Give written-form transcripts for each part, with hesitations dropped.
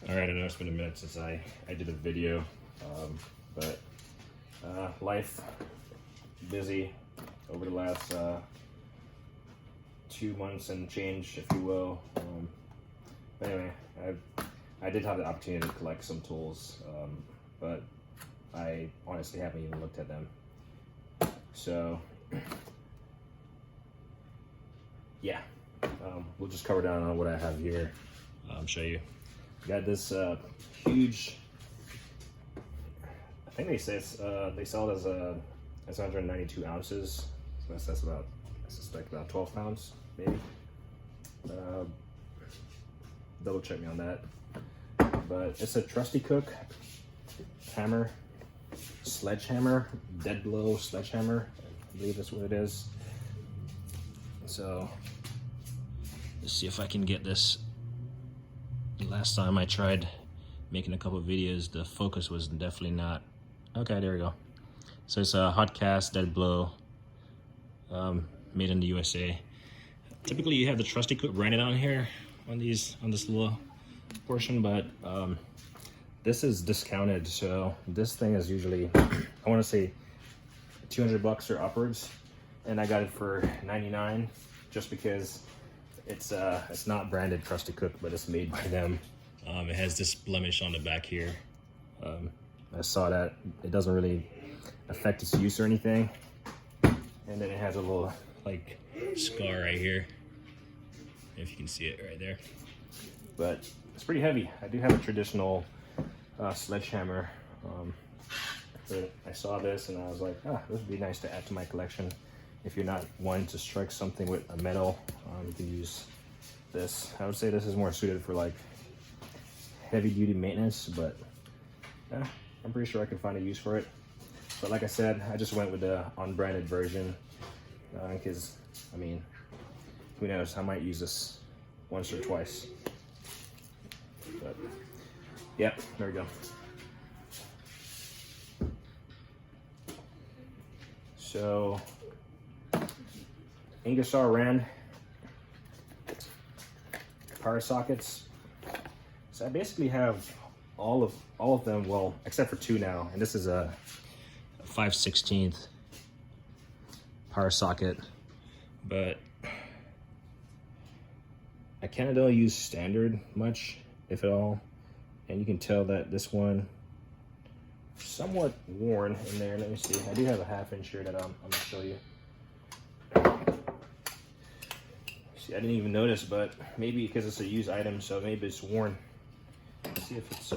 All right, I know it's been a minute since I did a video, but life busy over the last 2 months and change, if you will. But anyway, I did have the opportunity to collect some tools, but I honestly haven't even looked at them. So yeah, we'll just cover down on what I have here. Show you. Got this huge. I think they say they sell it as 192 ounces. So that's about, I suspect, about 12 pounds, maybe. Double check me on that. But it's a trusty cook hammer, sledgehammer, dead blow sledgehammer. I believe that's what it is. So let's see if I can get this. Last time I tried making a couple of videos, the focus was definitely not. Okay, there we go. So it's a hot cast dead blow, made in the USA. Typically you have the trusty cook branded on here on this little portion, but this is discounted, so this thing is usually, I want to say $200 or upwards, and I got it for $99 just because it's not branded Trusty Cook, but it's made by them. It has this blemish on the back here. I saw that. It doesn't really affect its use or anything. And then it has a little like scar right here, if you can see it right there. But it's pretty heavy. I do have a traditional sledgehammer. But I saw this and I was like, this would be nice to add to my collection. If you're not wanting to strike something with a metal, you can use this. I would say this is more suited for like heavy duty maintenance, but yeah, I'm pretty sure I can find a use for it. But like I said, I just went with the unbranded version because, I mean, who knows, I might use this once or twice. But yep, there we go. So Ingersoll Rand power sockets. So I basically have all of them, well, except for two now, and this is a 5/16 power socket, but I kind of don't use standard much, if at all, and you can tell that this one is somewhat worn in there. Let me see. I do have a 1/2 inch here that I'm gonna show you. See, I didn't even notice, but maybe because it's a used item, so maybe it's worn. Let's see if it's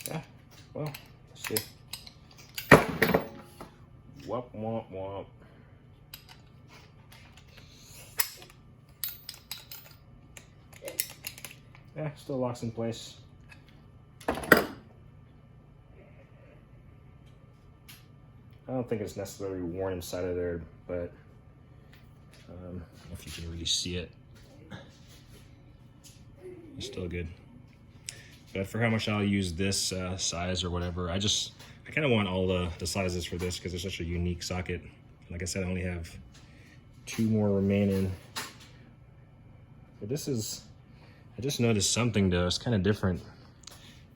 yeah, well, let's see. Womp womp womp. Yeah, still locks in place. I don't think it's necessarily worn inside of there, but I don't know if you can really see it. It's still good. But for how much I'll use this size or whatever, I kind of want all the sizes for this because it's such a unique socket. Like I said, I only have 2 more remaining. But this is, I just noticed something though, it's kind of different.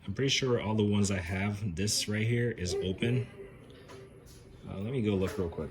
I'm pretty sure all the ones I have, this right here is open. Let me go look real quick.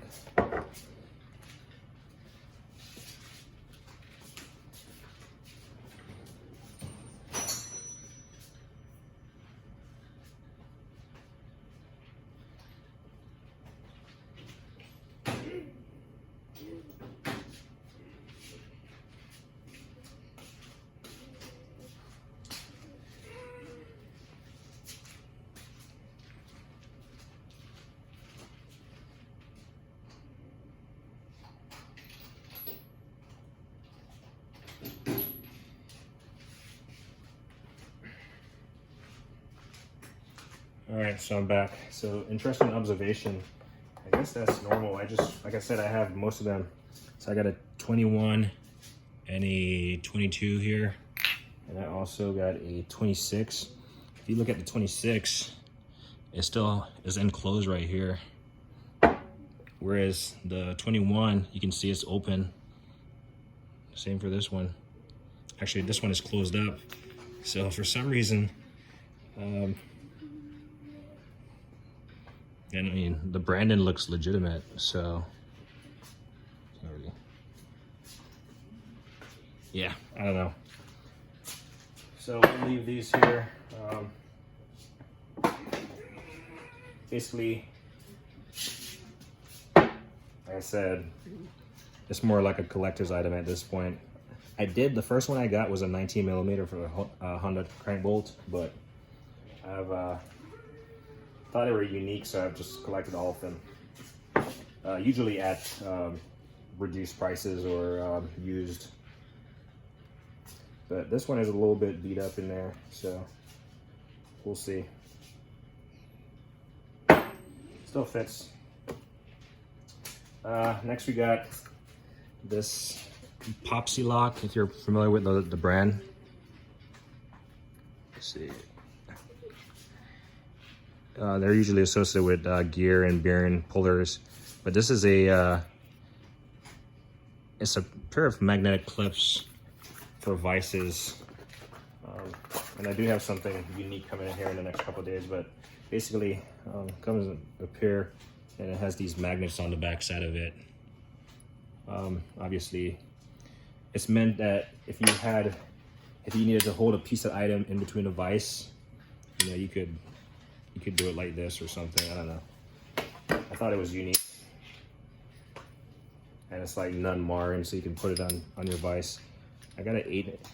All right, so I'm back. So interesting observation. I guess that's normal. I just, like I said, I have most of them. So I got a 21 and a 22 here. And I also got a 26. If you look at the 26, it still is enclosed right here Whereas the 21, you can see it's open. Same for this one. Actually, this one is closed up. So for some reason, and I mean, the branding looks legitimate, so can't really, yeah, I don't know. So we'll leave these here. Basically, like I said, it's more like a collector's item at this point. The first one I got was a 19mm for a Honda crank bolt, but I've thought they were unique, so I've just collected all of them. Usually at reduced prices or used. But this one is a little bit beat up in there, so we'll see. Still fits. Next we got this Popsy lock, if you're familiar with the brand. Let's see. They're usually associated with gear and bearing pullers, but this is it's a pair of magnetic clips for vices. And I do have something unique coming in here in the next couple of days, but basically comes in a pair, and it has these magnets on the back side of it. Obviously, it's meant that if you needed to hold a piece of item in between a vise, you know, you could do it like this or something. I don't know. I thought it was unique, and it's like non-marring, so you can put it on your vise. I got an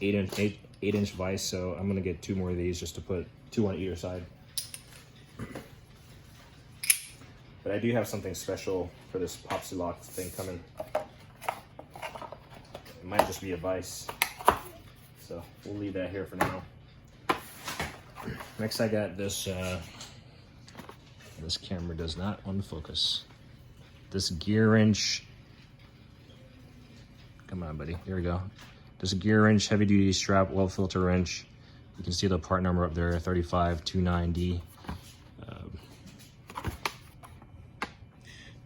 8-inch vise, so I'm gonna get 2 more of these just to put 2 on either side. But I do have something special for this Popsy lock thing coming. It might just be a vise, so we'll leave that here for now. Next I got this, this camera does not want to focus. This gear wrench, come on buddy, here we go. This gear wrench, heavy duty strap oil filter wrench. You can see the part number up there, 3529D.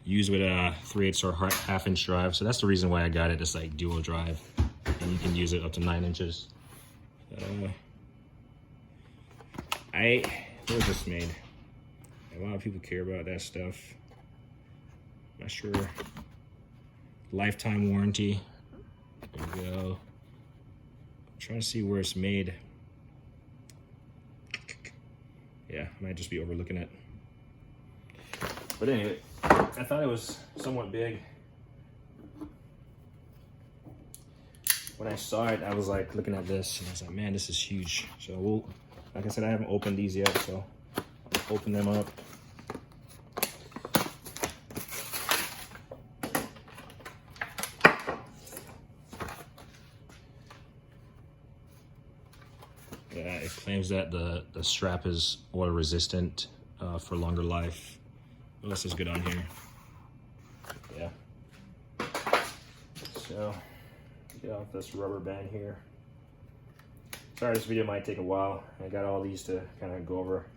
Used with a 3/8 or 1/2-inch drive, so that's the reason why I got it. It's like dual drive, and you can use it up to 9 inches. Where was this made? A lot of people care about that stuff. Not sure. Lifetime warranty. There we go. I'm trying to see where it's made. Yeah, I might just be overlooking it. But anyway, I thought it was somewhat big. When I saw it, I was like looking at this, and I was like, man, this is huge. So like I said, I haven't opened these yet, so I'll open them up. Yeah, it claims that the strap is oil resistant for longer life. What else is good on here? Yeah. So, get off this rubber band here. Sorry, this video might take a while. I got all these to kind of go over.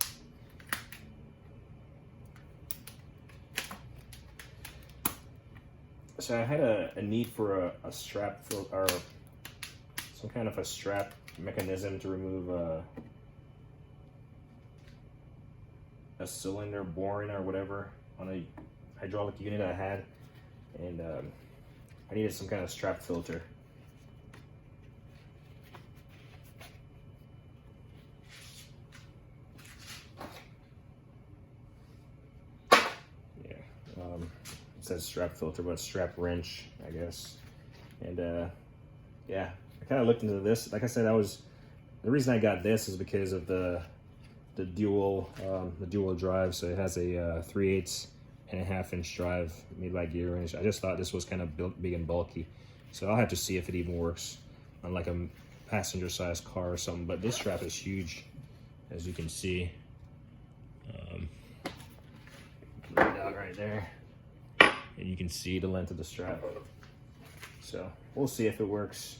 So I had a need for a strap or some kind of a strap mechanism to remove a cylinder boring or whatever on a hydraulic unit I had, and I needed some kind of strap filter. Yeah, it says strap filter, but strap wrench, I guess. And yeah, I kind of looked into this. Like I said, the reason I got this is because of the dual drive. So it has a 3/8 and a 1/2-inch drive made by Gear Wrench. I just thought this was kind of big and bulky, so I'll have to see if it even works on like a passenger sized car or something. But this strap is huge, as you can see. Lay it out right there, and you can see the length of the strap. So we'll see if it works.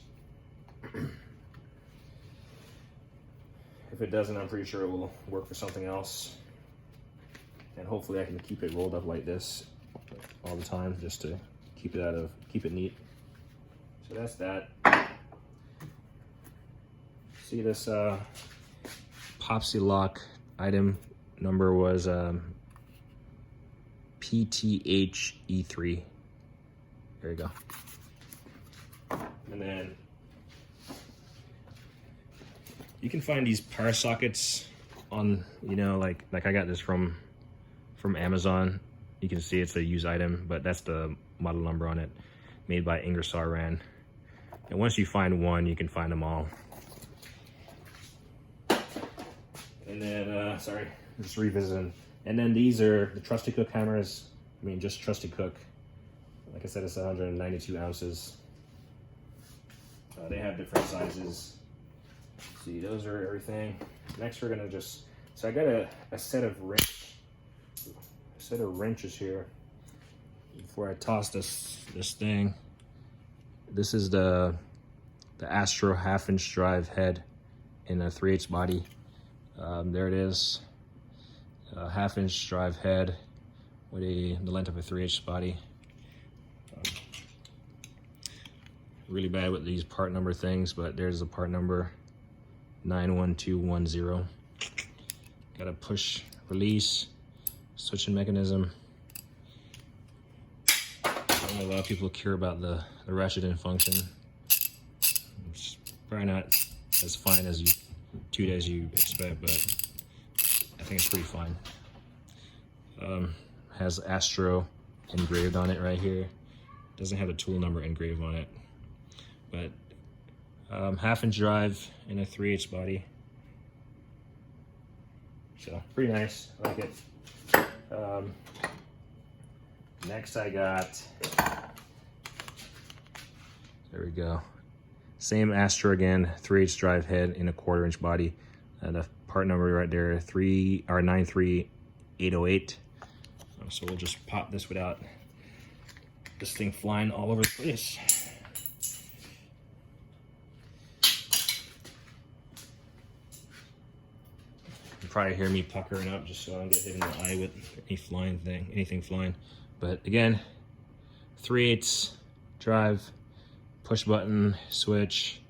If it doesn't, I'm pretty sure it will work for something else. And hopefully I can keep it rolled up like this all the time just to keep it neat. So that's that. See, this Popsy lock item number was PTHE3. There you go. And then you can find these power sockets on, you know, like I got this from Amazon. You can see it's a used item, but that's the model number on it, made by Ingersoll Rand. And once you find one, you can find them all. And then, sorry, just revisiting. And then these are the Trusty Cook hammers. I mean, just Trusty Cook. Like I said, it's 192 ounces. They have different sizes. See, those are everything. Next, we're gonna just, so I got a set of wrenches here. Before I toss this thing, this is the Astro 1/2-inch drive head in a 3/8 body. There it is, a 1/2-inch drive head with the length of a 3/8 body. Really bad with these part number things, but there's the part number 91210. Got a push release switching mechanism. I know a lot of people care about the ratcheting function. It's probably not as fine as you expect, but I think it's pretty fine. Has Astro engraved on it right here. Doesn't have the tool number engraved on it, but 1/2-inch drive in a 3/8 body. So pretty nice, I like it. Next I got, there we go. Same Astro again, 3/8 drive head in a 1/4-inch body. The part number right there, 93808. So we'll just pop this without this thing flying all over the place. You probably hear me puckering up just so I don't get hit in the eye with anything flying. But again, 3/8 drive, push button switch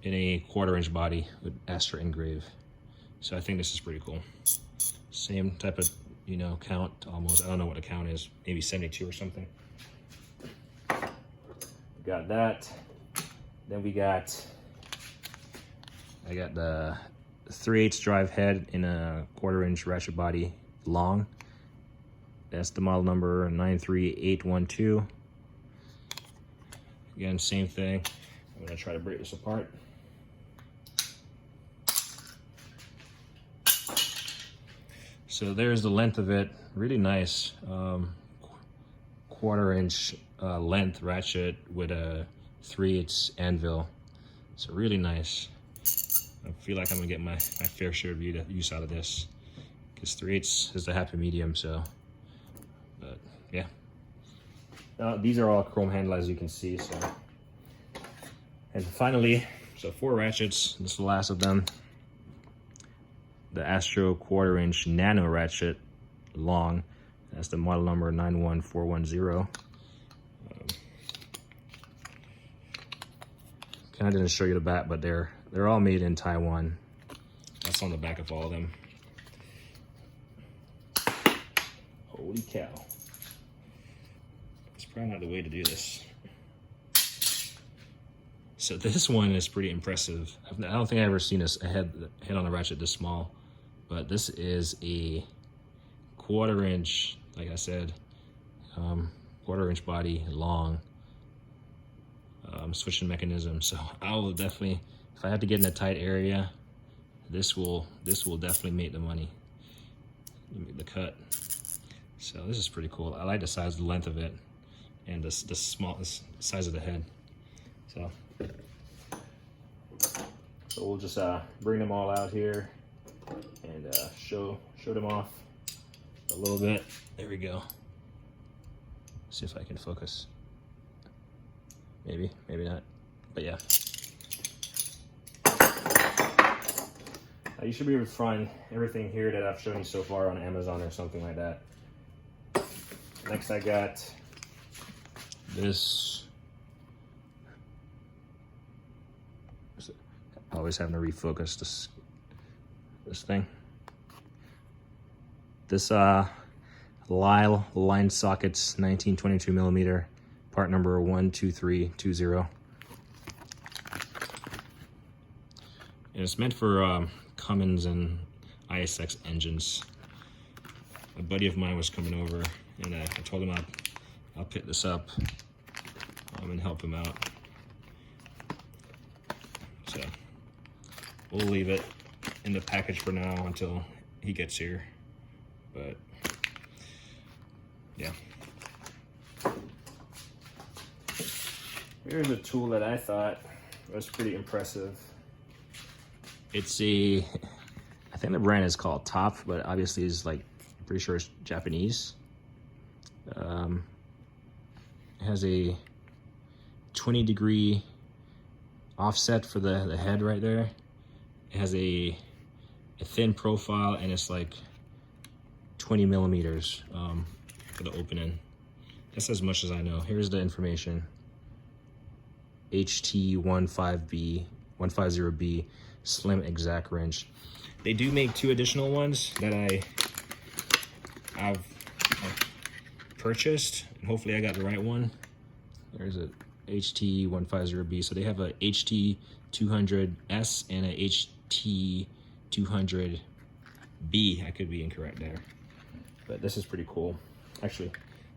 in a 1/4-inch body with Astro engrave. So I think this is pretty cool. Same type of, you know, count almost. I don't know what the count is, maybe 72 or something. Got that. Then I got the 3/8 drive head in a 1/4-inch ratchet body long. That's the model number 93812. Again, same thing. I'm gonna try to break this apart. So there's the length of it, really nice. 1/4-inch length ratchet with a 3/8 anvil. So really nice. I feel like I'm gonna get my fair share of use out of this, because 3/8 is the happy medium. So, but yeah. These are all chrome handle, as you can see. So, and finally, so 4 ratchets. This is the last of them. The Astro 1/4-inch nano ratchet long. That's the model number 91410. Kind of didn't show you the back, but they're all made in Taiwan. That's on the back of all of them. Holy cow. It's probably not the way to do this. So this one is pretty impressive. I don't think I've ever seen a head on a ratchet this small, but this is a 1/4-inch, like I said, 1/4-inch body long switching mechanism. So I will definitely, if I have to get in a tight area, this will definitely make the money, make the cut. So this is pretty cool. I like the size, the length of it, and the smallest size of the head. So we'll just bring them all out here and show them off a little bit. There we go. See if I can focus. Maybe not, but yeah. You should be able to find everything here that I've shown you so far on Amazon or something like that. Next I got this. Always having to refocus this thing. This Lyle line sockets 1922 millimeter, part number 12320. And it's meant for Cummins and ISX engines. A buddy of mine was coming over, and I told him I'll pick this up and help him out. So we'll leave it in the package for now until he gets here. But yeah. Here's a tool that I thought was pretty impressive. It's I think the brand is called Top, but obviously it's like, I'm pretty sure it's Japanese. It has a 20-degree offset for the head right there. It has a thin profile, and it's like 20 millimeters for the opening. That's as much as I know. Here's the information. HT15B, slim exact wrench. They do make 2 additional ones that I've purchased, and hopefully I got the right one. There's a HT150B. So they have a HT200S and a HT200B. I could be incorrect there, but this is pretty cool. Actually,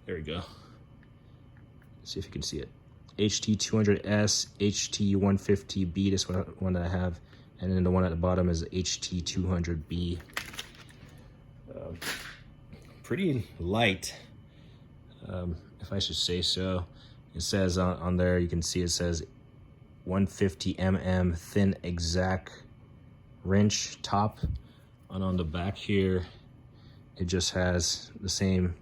there we go. Let's see if you can see it. HT200S, HT150B, this one that I have, and then the one at the bottom is HT200B. Pretty light, if I should say so. It says on there, you can see it says 150 mm thin exact wrench top, and on the back here it just has the same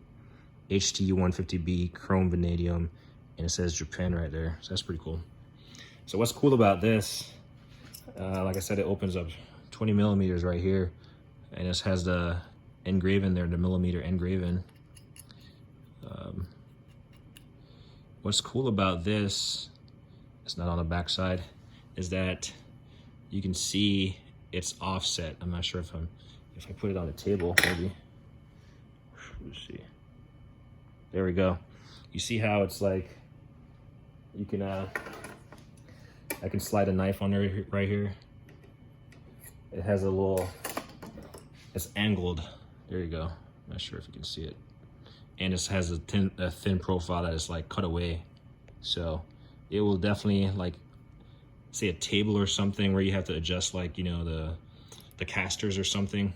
HT150B chrome vanadium, and it says Japan right there. So that's pretty cool. So what's cool about this, like I said, it opens up 20 millimeters right here, and this has the engraven there, the millimeter engraven. What's cool about this, it's not on the back side, is that you can see it's offset. I'm not sure if I put it on the table, maybe. Let's see. There we go. You see how it's like, you can I can slide a knife on there right here. It has a little, it's angled. There you go. Not sure if you can see it. And it has a thin profile that is like cut away. So it will definitely, like, say a table or something where you have to adjust, like, you know, the casters or something.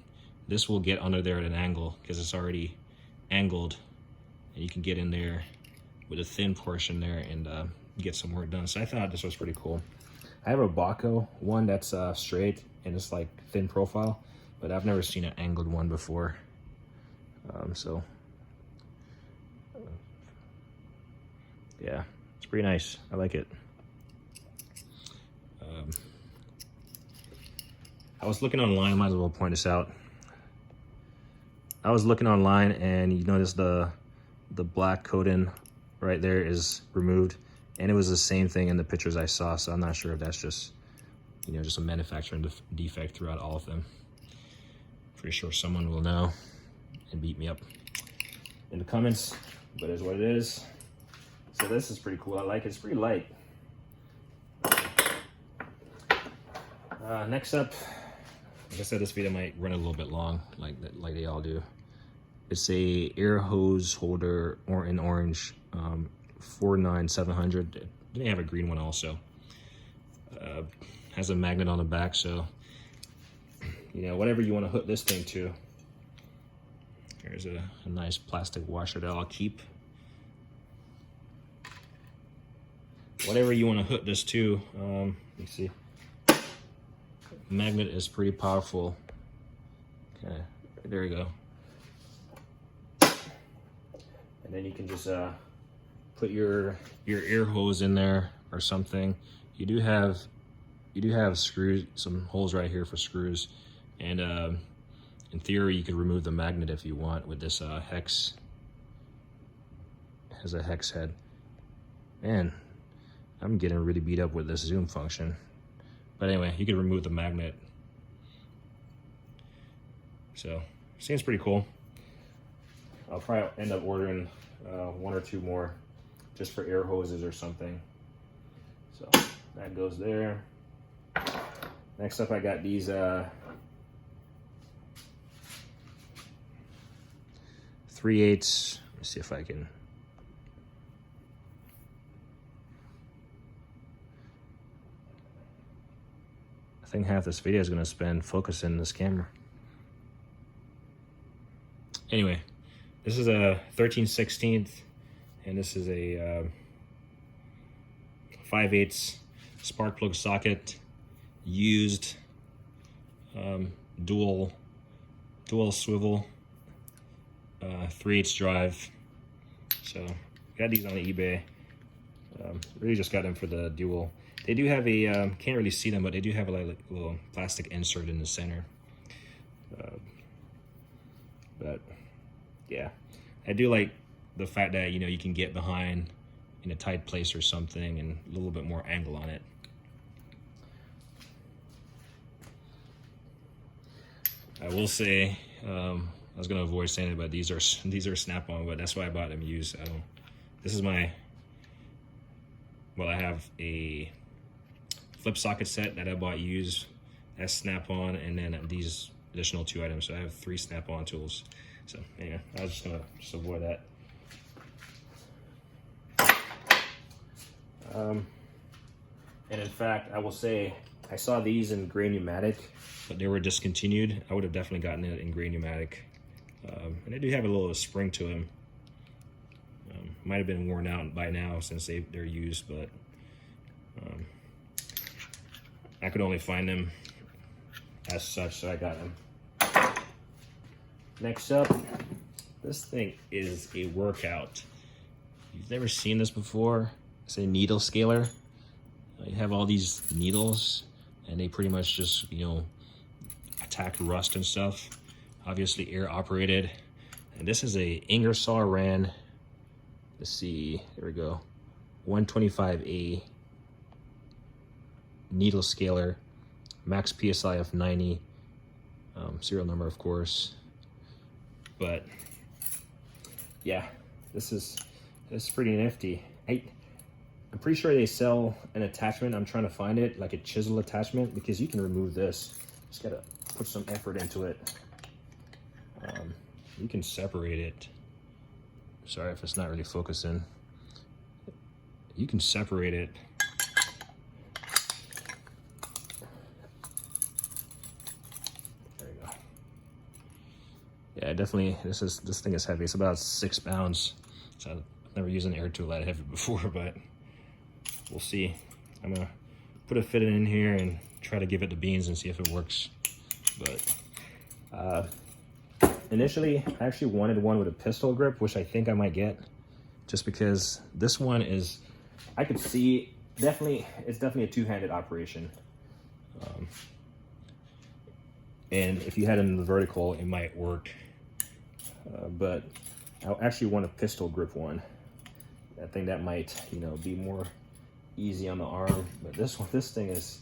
This will get under there at an angle because it's already angled, and you can get in there with a thin portion there and get some work done. So I thought this was pretty cool. I have a Baco one that's straight and it's like thin profile, but I've never seen an angled one before. Yeah, it's pretty nice. I like it. I was looking online, might as well point this out. I was looking online, and you notice the black coating right there is removed, and it was the same thing in the pictures I saw, so I'm not sure if that's just, you know, just a manufacturing defect throughout all of them. Pretty sure someone will know and beat me up in the comments, but it is what it is. So this is pretty cool. I like it. It's pretty light. Next up, like I said, this video might run a little bit long, like they all do. It's a air hose holder, or in orange, 49700. They have a green one also. Has a magnet on the back, so you know, whatever you want to hook this thing to. Here's a nice plastic washer that I'll keep. Whatever you want to hook this to, you see, magnet is pretty powerful. Okay, there you go. And then you can just put your air hose in there or something. You do have screws, some holes right here for screws, and in theory you could remove the magnet if you want with this hex as a hex head. Man, I'm getting really beat up with this zoom function. But anyway, you can remove the magnet. So, seems pretty cool. I'll probably end up ordering 1 or 2 more just for air hoses or something. So that goes there. Next up, I got these 3/8. Let me see if I can. I think half this video is going to spend focusing this camera. Anyway, this is a 13/16, and this is a 5/8 spark plug socket, used, dual swivel, 3/8 drive. So got these on eBay. Really just got them for the dual. They do have a can't really see them, but they do have a little plastic insert in the center. But yeah, I do like the fact that, you know, you can get behind in a tight place or something and a little bit more angle on it. I will say, I was gonna avoid saying it, but these are snap-on, but that's why I bought them used. This is my, well, I have a flip socket set that I bought used, that's snap-on, and then these additional 2 items. So I have 3 snap-on tools. So anyway, I was just gonna avoid that. And in fact, I will say, I saw these in gray pneumatic, but they were discontinued. I would have definitely gotten it in gray pneumatic. And they do have a little spring to them. Might have been worn out by now since they're used, but I could only find them as such, so I got them. Next up, this thing is a workout. If you've never seen this before, it's a needle scaler. You have all these needles, and they pretty much just, you know, attack rust and stuff. Obviously air operated. And this is a Ingersoll Rand, let's see, there we go, 125A needle scaler, max PSI of 90, serial number of course. But yeah, this is pretty nifty. I'm pretty sure they sell an attachment. I'm trying to find it, like a chisel attachment, because you can remove this. Just gotta put some effort into it. You can separate it. Sorry if it's not really focusing. You can separate it. There you go. Yeah, definitely. This thing is heavy. It's about 6 pounds. So I've never used an air tool that heavy before, but we'll see. I'm gonna put a fit in here and try to give it the beans and see if it works. But initially, I actually wanted one with a pistol grip, which I think I might get, just because this one is, I could see, it's definitely a 2-handed operation. And if you had it in the vertical, it might work. But I actually want a pistol grip one. I think that might, you know, be more easy on the arm. But this thing is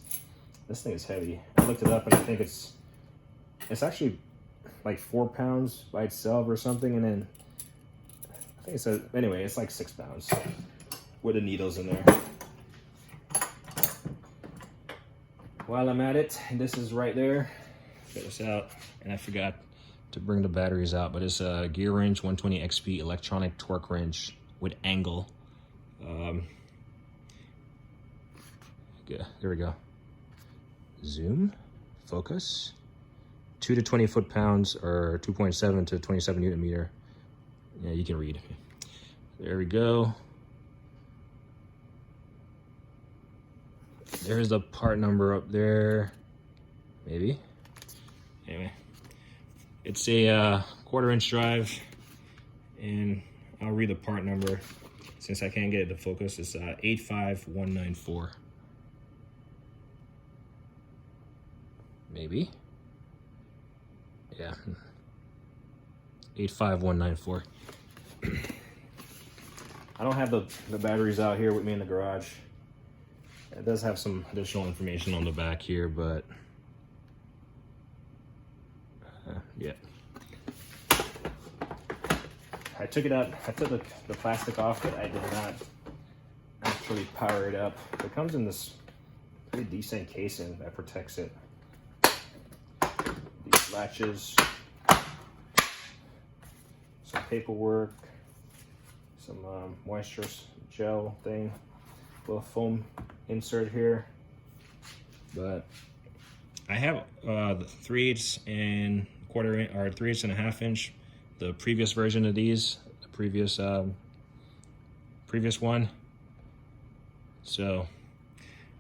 heavy. I looked it up, and I think it's actually like 4 pounds by itself or something, and then I think it says, anyway, it's like 6 pounds with the needles in there. While I'm at it, this is right there. Get this out, and I forgot to bring the batteries out, but it's a gear wrench 120 XP electronic torque wrench with angle. Yeah, there we go. Zoom, focus. 2 to 20 foot-pounds, or 2.7 to 27 Newton meter. Yeah, you can read. There we go. There's the part number up there. Maybe. Anyway, it's a 1/4-inch drive, and I'll read the part number since I can't get it to focus. It's 85194. Maybe. Yeah, 85194. I don't have the batteries out here with me in the garage. It does have some additional information on the back here, but yeah. I took it out, I took the plastic off, but I did not actually power it up. It comes in this pretty decent casing that protects it. These latches, some paperwork, some moisture gel thing, little foam insert here. But I have the 3/8 and quarter inch, or 3/8 and a half inch, the previous version of these, the previous one. So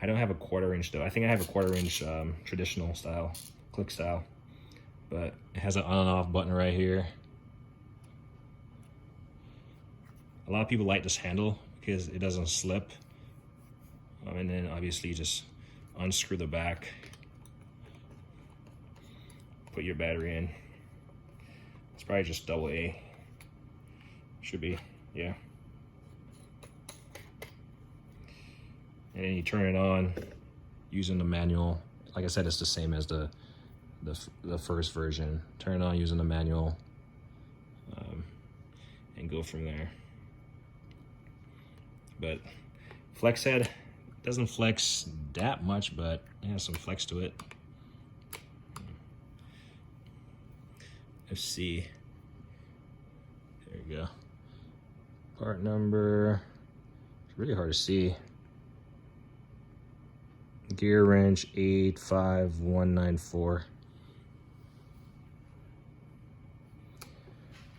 I don't have a 1/4 inch though. I think I have a 1/4 inch traditional style, click style, but it has an on and off button right here. A lot of people like this handle because it doesn't slip. And then obviously you just unscrew the back, put your battery in. It's probably just AA. Should be, yeah. And then you turn it on using the manual. Like I said, it's the same as the first version. Turn it on using the manual, and go from there. But flex head doesn't flex that much, but it has some flex to it. Let's see. There you go. Part number. It's really hard to see. Gear wrench 85194.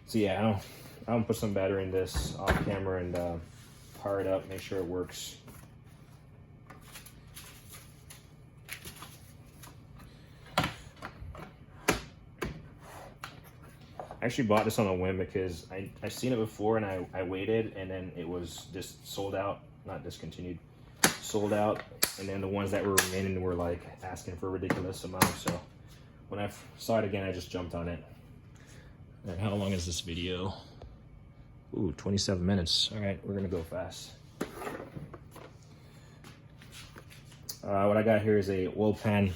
So yeah, I'm gonna put some battery in this off camera and power it up, make sure it works. I actually bought this on a whim because I seen it before and I waited, and then it was just sold out, not discontinued, sold out. And then the ones that were remaining were like asking for a ridiculous amount. So when I saw it again, I just jumped on it. And how long is this video? Ooh, 27 minutes. All right, we're gonna go fast. What I got here is a oil pan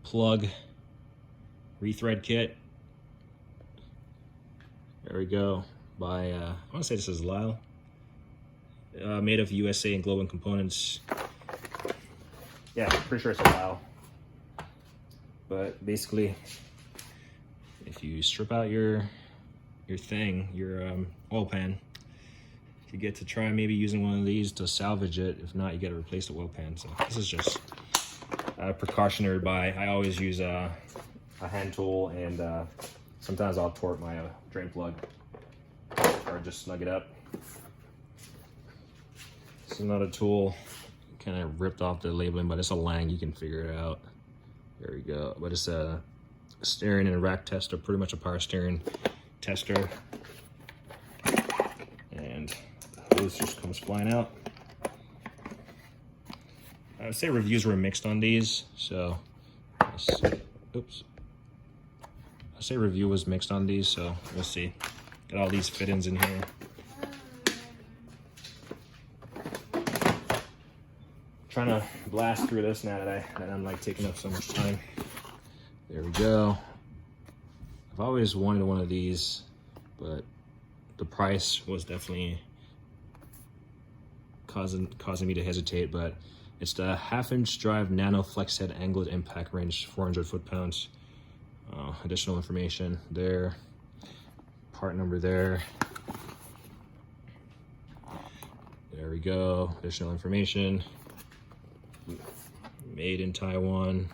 plug rethread kit. There we go. By I want to say this is Lyle. Made of USA and Global Components. Yeah, pretty sure it's a Lyle. But basically, if you strip out your thing, your oil pan, you get to try maybe using one of these to salvage it. If not, you got to replace the oil pan. So this is just a precautionary buy. I always use a hand tool, and sometimes I'll torque my drain plug or just snug it up. It's another tool, kind of ripped off the labeling, but it's a Lang. You can figure it out. There we go. But it's a steering and a rack tester, pretty much a power steering tester. And the hose just comes flying out. I would say reviews were mixed on these, so oops. I say review was mixed on these, so we'll see. Got all these fittings in here. Trying to blast through this now that I'm like taking up so much time. There we go. I've always wanted one of these, but the price was definitely causing me to hesitate. But it's the 1/2 inch drive nano flex head angled impact range, 400 foot-pounds. Additional information there. Part number there. There we go. Additional information. Made in Taiwan.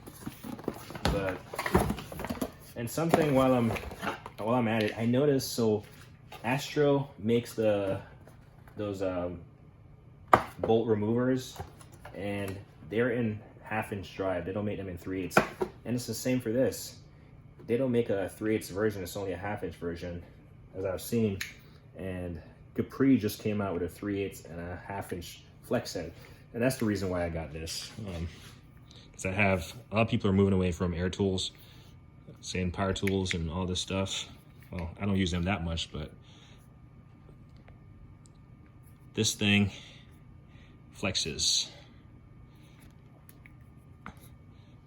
But and something while I'm at it, I noticed, so Astro makes those bolt removers, and they're in 1/2 inch drive. They don't make them in 3/8. And it's the same for this. They don't make a 3/8 version. It's only a 1/2 inch version, as I've seen. And Capri just came out with a 3/8 and a 1/2 inch flex head. And that's the reason why I got this. Because a lot of people are moving away from air tools, saying power tools and all this stuff. Well, I don't use them that much, but this thing flexes.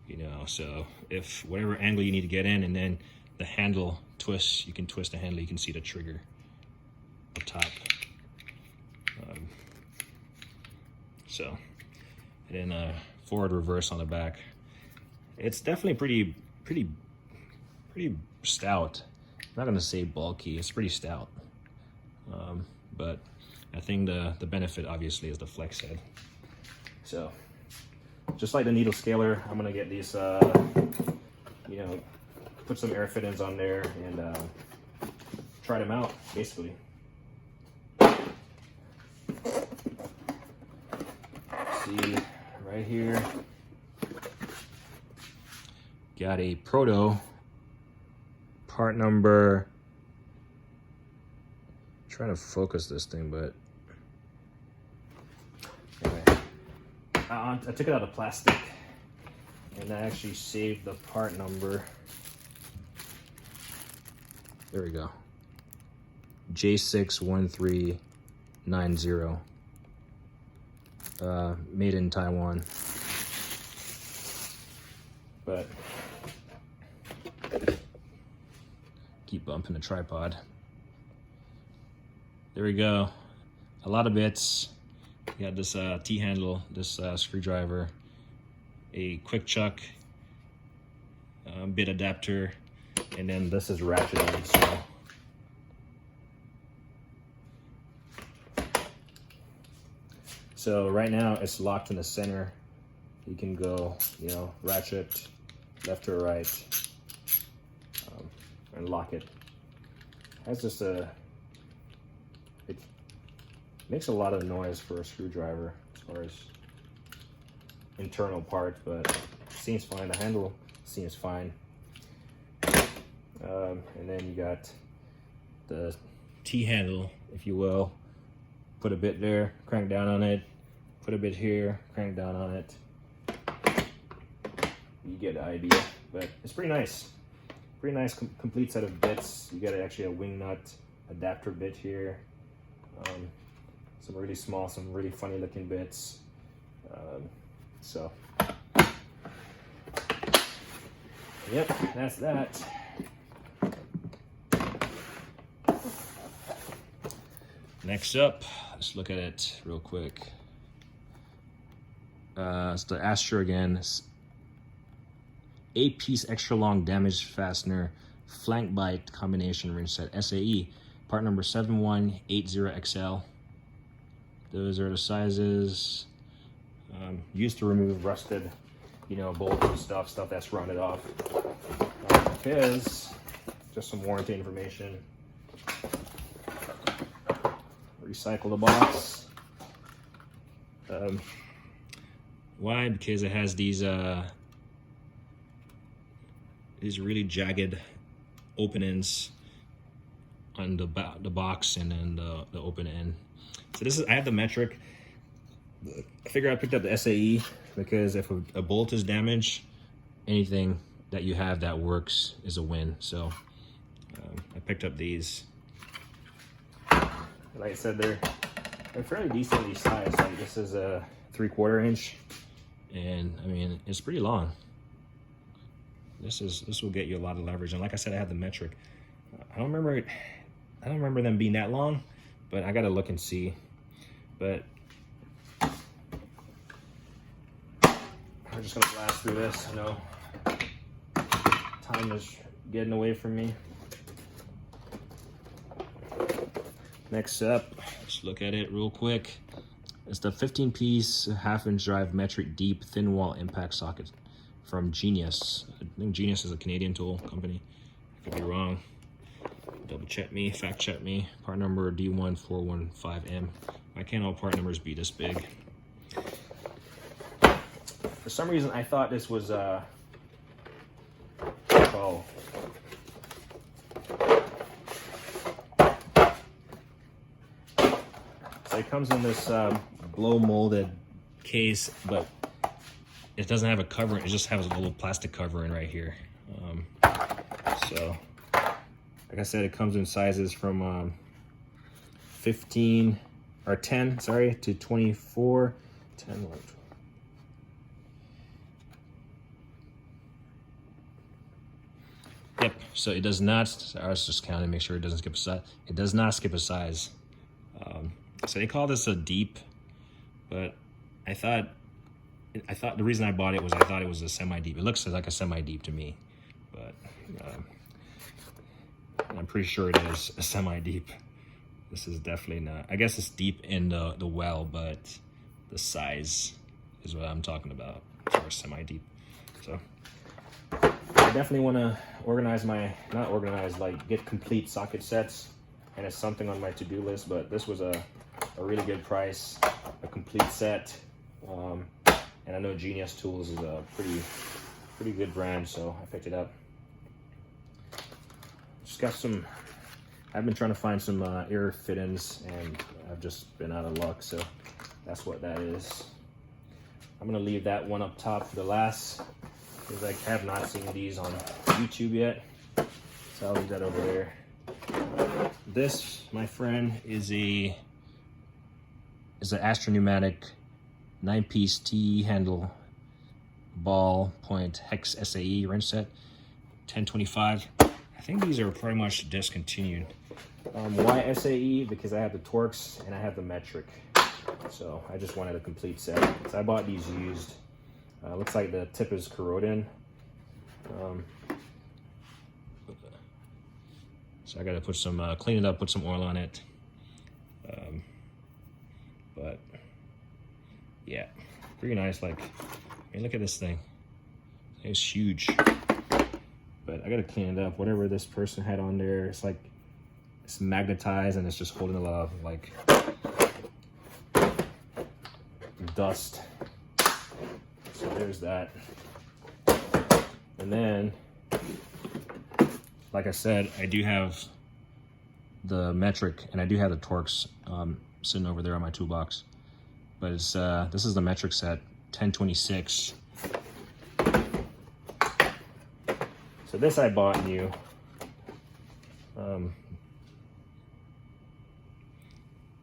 You know, so if whatever angle you need to get in, and then the handle twists, you can twist the handle, you can see the trigger up top. So, and then forward reverse on the back. It's definitely pretty stout. I'm not gonna say bulky, it's pretty stout. But I think the benefit obviously is the flex head. So, just like the needle scaler, I'm gonna get these, you know, put some air fittings on there and try them out, basically. See, right here, got a Proto part number. I'm trying to focus this thing, but anyway, I took it out of plastic and I actually saved the part number. There we go. J61390. Made in Taiwan. But keep bumping the tripod. There we go. A lot of bits. You got this T-handle, this screwdriver, a quick chuck, bit adapter, and then this is ratcheting. So right now it's locked in the center. You can go, you know, ratchet left or right, and lock it. That's just it makes a lot of noise for a screwdriver as far as internal parts, but it seems fine. The handle seems fine. And then you got the T-handle, if you will. Put a bit there, crank down on it. Put a bit here, crank down on it. You get the idea, but it's pretty nice. Pretty nice complete set of bits. You got actually a wing nut adapter bit here. Some really small, some really funny looking bits. So, yep, that's that. Next up, let's look at it real quick. It's the Astro again. 8-piece extra long damage fastener flank bite combination wrench set, SAE, part number 7180XL. Those are the sizes. Used to remove rusted, you know, bolts and stuff that's rounded off. Is just some warranty information. Recycle the box. Why? Because it has these really jagged openings on the box and then the open end. So this is, I have the metric. I figure I picked up the SAE because if a bolt is damaged, anything that you have that works is a win. So I picked up these. Like I said, they're fairly decently sized. Like this is a 3/4 inch, and I mean it's pretty long. This will get you a lot of leverage. And like I said, I have the metric. I don't remember them being that long, but I gotta look and see. But we're just gonna blast through this. I know time is getting away from me. Next up, let's look at it real quick. It's the 15-piece half-inch drive metric deep thin wall impact socket from Genius. I think Genius is a Canadian tool company. I could be wrong. Double check me, fact check me. Part number D1415M. Why can't all part numbers be this big? For some reason, I thought this was oh. So it comes in this blow molded case, but it doesn't have a cover. It just has a little plastic covering right here. So, like I said, it comes in sizes from 15 or 10, sorry, to 24, 10, 11, yep, so it does not, so I was just counting, make sure it doesn't skip a size. It does not skip a size. So they call this a deep, but I thought the reason I bought it was I thought it was a semi-deep. It looks like a semi-deep to me, but I'm pretty sure it is a semi-deep. This is definitely not. I guess it's deep in the well, but the size is what I'm talking about for semi-deep. So I definitely want to organize my, not organize, like get complete socket sets, and it's something on my to-do list, but this was a really good price, a complete set. And I know Genius Tools is a pretty good brand, so I picked it up. Just got some, I've been trying to find some ear fit-ins, and I've just been out of luck, so that's what that is. I'm gonna leave that one up top for the last, because I have not seen these on YouTube yet, so I'll leave that over there. This, my friend, is an Astra Pneumatic 9-piece T-handle ball point hex SAE wrench set, 1025. I think these are pretty much discontinued. Why SAE? Because I have the Torx and I have the metric. So I just wanted a complete set. So I bought these used. Looks like the tip is corroding. So I gotta put some, clean it up, put some oil on it. But yeah, pretty nice. Like, I mean, look at this thing. It's huge. But I gotta clean it up. Whatever this person had on there, it's like, it's magnetized and it's just holding a lot of like dust. So there's that. And then, like I said, I do have the metric and I do have the Torx sitting over there on my toolbox. But it's this is the metric set, 1026. So this I bought new.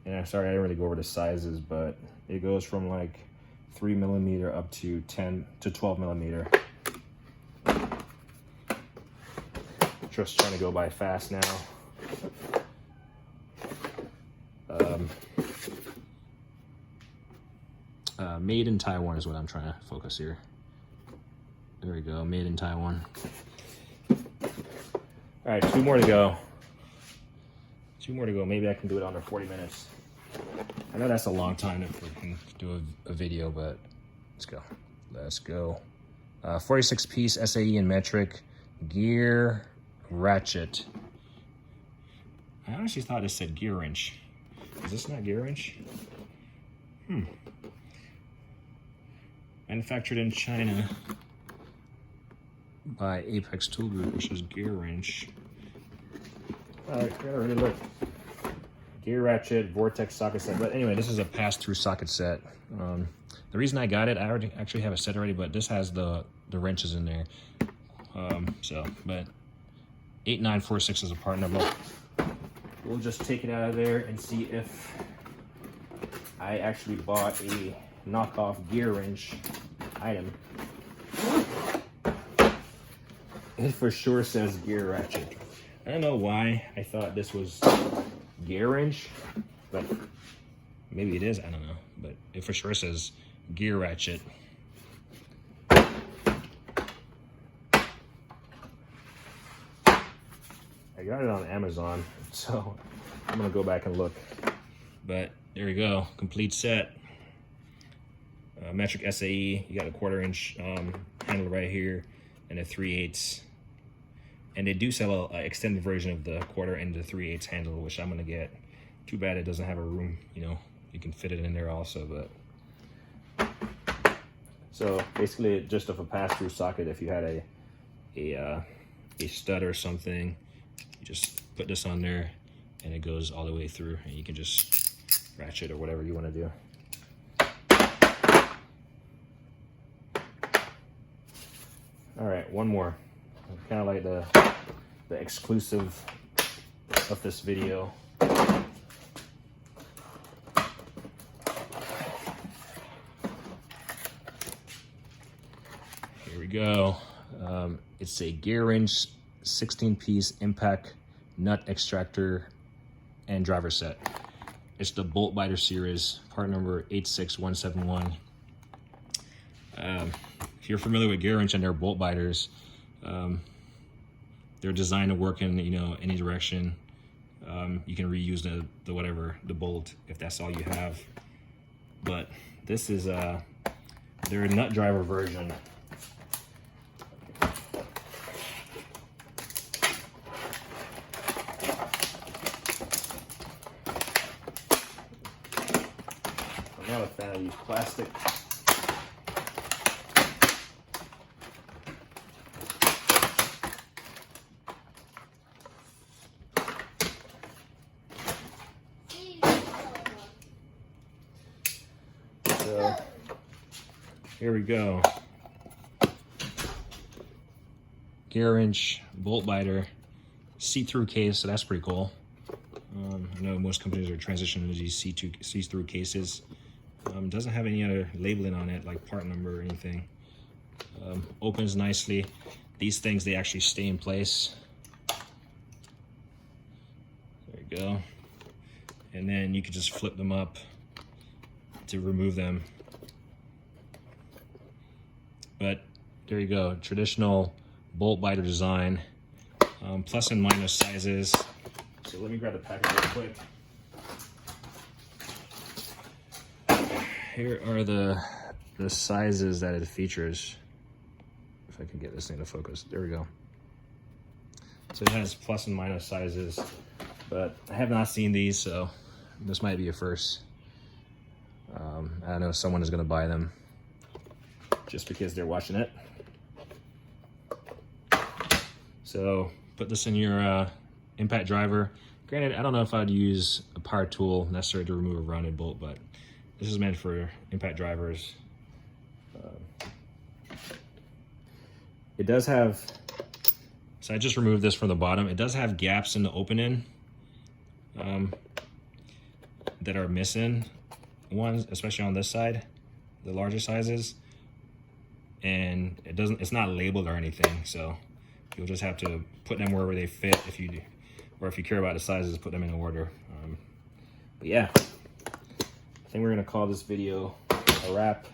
And I'm sorry I didn't really go over the sizes, but it goes from like 3mm up to 10 to 12mm. Just trying to go by fast now. Made in Taiwan is what I'm trying to focus here. There we go, made in Taiwan. All right, 2 more to go. 2 more to go. Maybe I can do it under 40 minutes. I know that's a long time to do a video, but let's go. Let's go. 46 piece SAE and metric gear ratchet. I honestly thought it said gear wrench. Is this not gear wrench? Manufactured in China by Apex Tool Group, which is gear wrench. Alright, gotta really look. Gear ratchet, vortex socket set. But anyway, this is a pass-through socket set. The reason I got it, I already actually have a set already, but this has the wrenches in there. But 8946 is a part number. We'll just take it out of there and see if I actually bought a knockoff gear wrench item. It for sure says gear ratchet. I don't know why I thought this was gear wrench, but maybe it is, I don't know. But it for sure says gear ratchet. I got it on Amazon, so I'm gonna go back and look. But there we go, complete set. Metric SAE, you got a 1/4 inch handle right here and a 3/8. And they do sell an extended version of the 1/4 and the 3/8 handle, which I'm gonna get. Too bad it doesn't have a room, you know, you can fit it in there also, but. So basically just of a pass-through socket, if you had a stud or something, you just put this on there and it goes all the way through and you can just ratchet or whatever you wanna do. All right, one more. Kind of like the exclusive of this video. go. It's a gear wrench, 16-piece impact nut extractor and driver set. It's the bolt biter series, part number 86171. If you're familiar with gear wrench and their bolt biters, they're designed to work in any direction. You can reuse the bolt if that's all you have. But this is their nut driver version. I'm not a fan of these plastic. So here we go. Gear wrench, bolt biter, see-through case, so that's pretty cool. I know most companies are transitioning to these see-through cases. Doesn't have any other labeling on it, like part number or anything. Opens nicely. These things, they actually stay in place. There you go. And then you can just flip them up to remove them. But there you go, traditional bolt biter design, plus and minus sizes. So let me grab the package real quick. Here are the sizes that it features. If I can get this thing to focus, there we go. So it has plus and minus sizes, but I have not seen these, so this might be a first. I know someone is going to buy them just because they're watching it. So put this in your impact driver. Granted, I don't know if I'd use a power tool necessary to remove a rounded bolt, but this is meant for impact drivers. It does have, so I just removed this from the bottom. It does have gaps in the opening that are missing. Ones, especially on this side, the larger sizes, and it's not labeled or anything, so you'll just have to put them wherever they fit. If you care about the sizes, put them in order. But yeah, I think we're gonna call this video a wrap.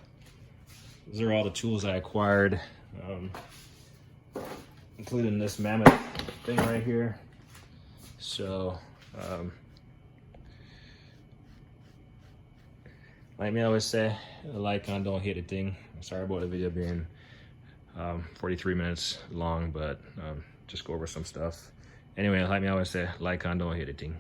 These are all the tools I acquired, including this mammoth thing right here. So like me always say, like and don't hit a thing. Sorry about the video being 43 minutes long, but just go over some stuff. Anyway, like me always say, like and don't hit a thing.